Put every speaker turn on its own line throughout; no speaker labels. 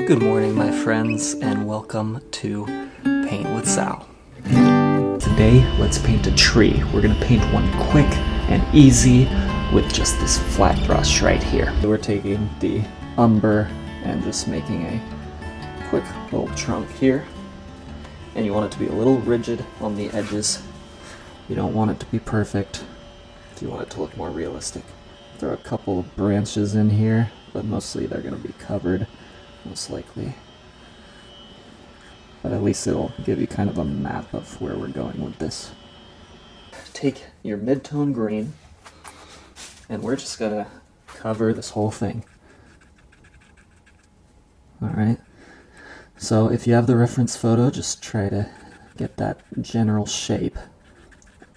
Good morning, my friends, and welcome to Paint with Sal. Today, let's paint a tree. We're going to paint one quick and easy with just this flat brush right here. We're taking the umber and just making a quick little trunk here. And you want it to be a little rigid on the edges. You don't want it to be perfect. You want it to look more realistic. Throw a couple of branches in here, but mostly they're going to be covered, most likely. But at least it'll give you kind of a map of where we're going with this. Take your mid-tone green, and we're just going to cover this whole thing. Alright, so if you have the reference photo, just try to get that general shape.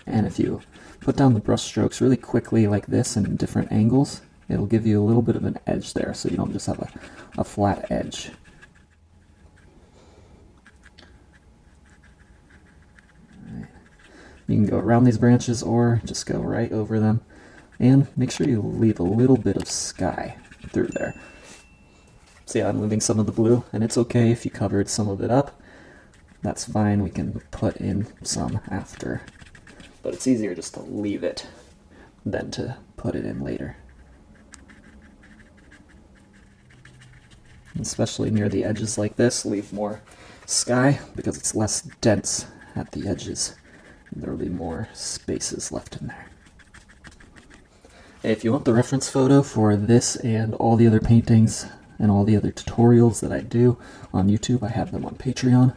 And if you put down the brush strokes really quickly like this in different angles, it'll give you a little bit of an edge there, so you don't just have a flat edge. Right. You can go around these branches or just go right over them, and make sure you leave a little bit of sky through there. See, I'm leaving some of the blue, and it's okay if you covered some of it up. That's fine, we can put in some after. But it's easier just to leave it than to put it in later. Especially near the edges like this, leave more sky because it's less dense at the edges. There will be more spaces left in there. If you want the reference photo for this and all the other paintings and all the other tutorials that I do on YouTube, I have them on Patreon.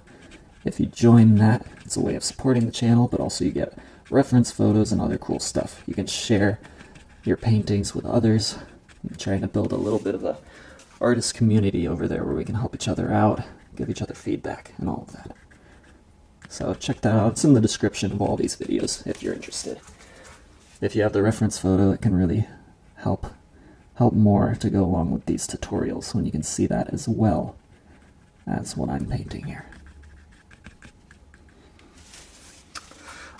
If you join that, it's a way of supporting the channel, but also you get reference photos and other cool stuff. You can share your paintings with others. I'm trying to build a little bit of a artist community over there where we can help each other out, give each other feedback, and all of that. So check that out. It's in the description of all these videos if you're interested. If you have the reference photo, it can really help more to go along with these tutorials when you can see that as well as what I'm painting here.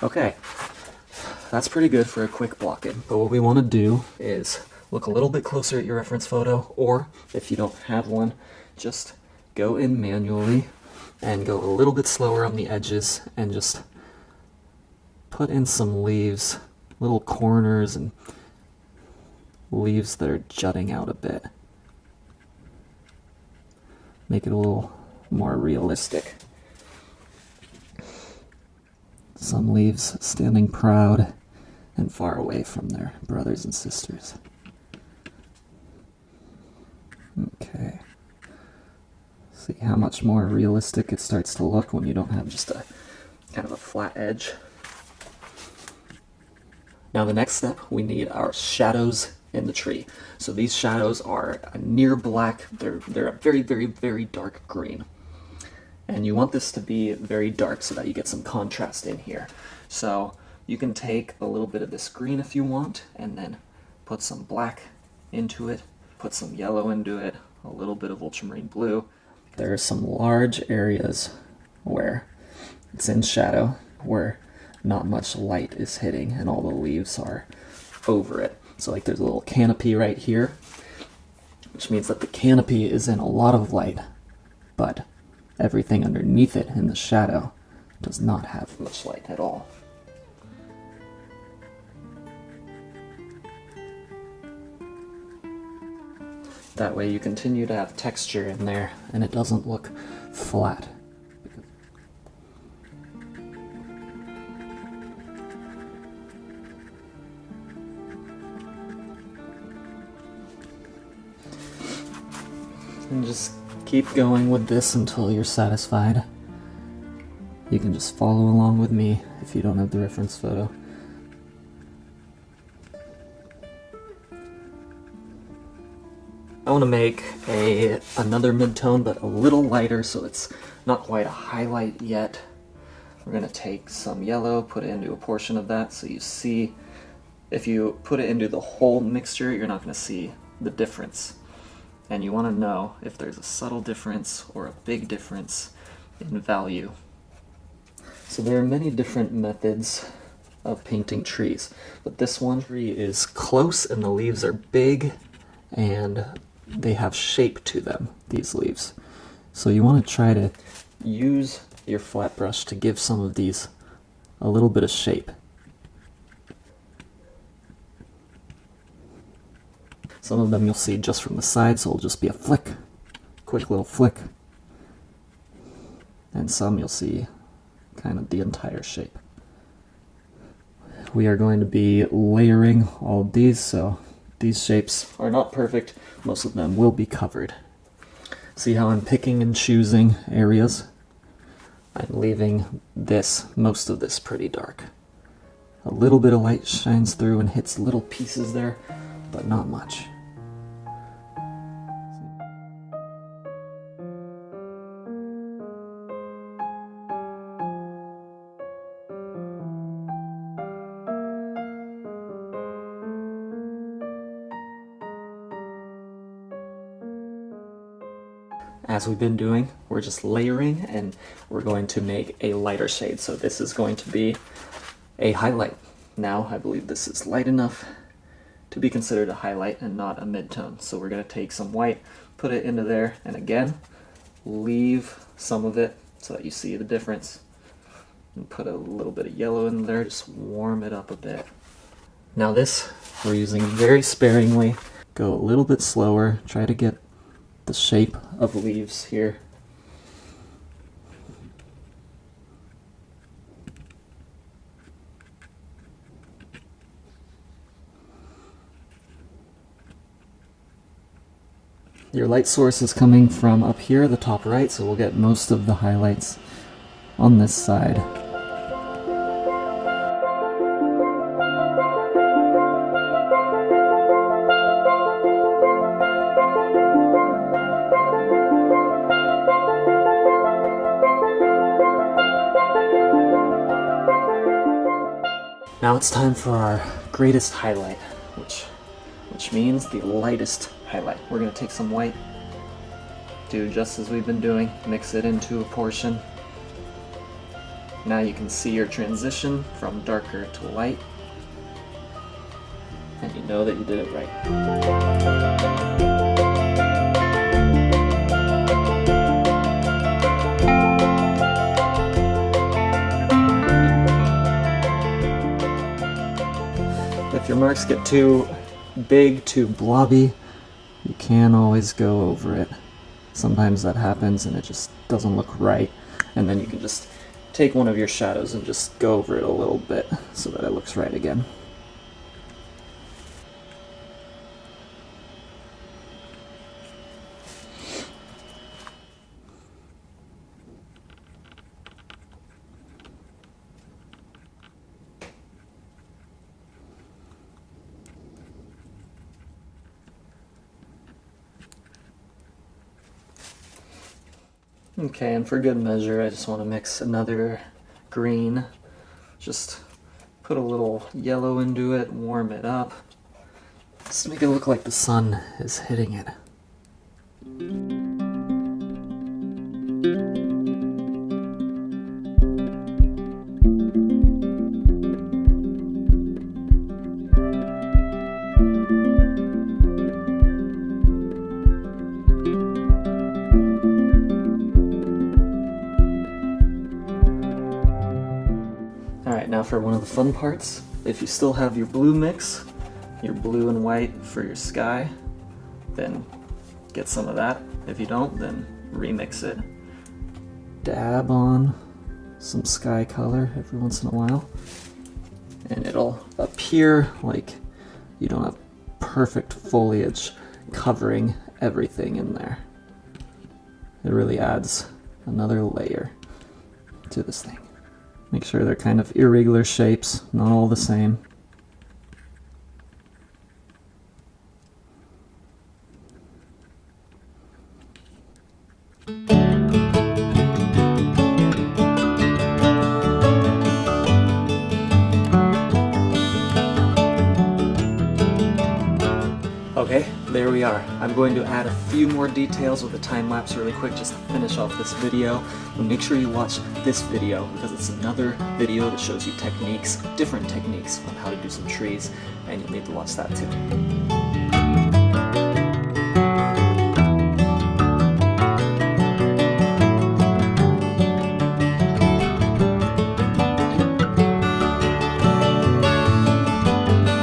Okay, that's pretty good for a quick block-in, but what we want to do is look a little bit closer at your reference photo, or if you don't have one, just go in manually and go a little bit slower on the edges and just put in some leaves, little corners and leaves that are jutting out a bit. Make it a little more realistic. Some leaves standing proud and far away from their brothers and sisters. Okay. See how much more realistic it starts to look when you don't have just a kind of a flat edge. Now the next step, we need our shadows in the tree. So these shadows are a near black, they're a very, very, very dark green. And you want this to be very dark so that you get some contrast in here. So you can take a little bit of this green if you want, and then put some black into it, put some yellow into it, a little bit of ultramarine blue. There are some large areas where it's in shadow, where not much light is hitting and all the leaves are over it. So like there's a little canopy right here, which means that the canopy is in a lot of light, but everything underneath it in the shadow does not have much light at all. That way you continue to have texture in there and it doesn't look flat. And just keep going with this until you're satisfied. You can just follow along with me if you don't have the reference photo. I want to make another mid-tone, but a little lighter, so it's not quite a highlight yet. We're going to take some yellow, put it into a portion of that, so you see, if you put it into the whole mixture, you're not going to see the difference. And you want to know if there's a subtle difference or a big difference in value. So there are many different methods of painting trees, but this one tree is close and the leaves are big and they have shape to them, these leaves. So you want to try to use your flat brush to give some of these a little bit of shape. Some of them you'll see just from the side, so it'll just be a flick, quick little flick. And some you'll see kind of the entire shape. We are going to be layering all of these, so these shapes are not perfect. Most of them will be covered. See how I'm picking and choosing areas? I'm leaving most of this pretty dark. A little bit of light shines through and hits little pieces there, but not much. As we've been doing, we're just layering and we're going to make a lighter shade. So this is going to be a highlight. Now I believe this is light enough to be considered a highlight and not a mid-tone. So we're going to take some white, put it into there, and again, leave some of it so that you see the difference. And put a little bit of yellow in there, just warm it up a bit. Now this, we're using very sparingly. Go a little bit slower, try to get the shape of leaves here. Your light source is coming from up here, the top right, so we'll get most of the highlights on this side. Now it's time for our greatest highlight, which means the lightest highlight. We're going to take some white, do just as we've been doing, mix it into a portion. Now you can see your transition from darker to light, and you know that you did it right. If your marks get too big, too blobby, you can always go over it. Sometimes that happens and it just doesn't look right, and then you can just take one of your shadows and just go over it a little bit so that it looks right again. Okay, and for good measure, I just want to mix another green. Just put a little yellow into it, warm it up. Just make it look like the sun is hitting it. Alright, now for one of the fun parts. If you still have your blue mix, your blue and white for your sky, then get some of that. If you don't, then remix it. Dab on some sky color every once in a while, and it'll appear like you don't have perfect foliage covering everything in there. It really adds another layer to this thing. Make sure they're kind of irregular shapes, not all the same. Okay, there we are. I'm going to add a few more details with a time lapse really quick just to finish off this video. But make sure you watch this video because it's another video that shows you techniques, different techniques on how to do some trees, and you'll need to watch that too.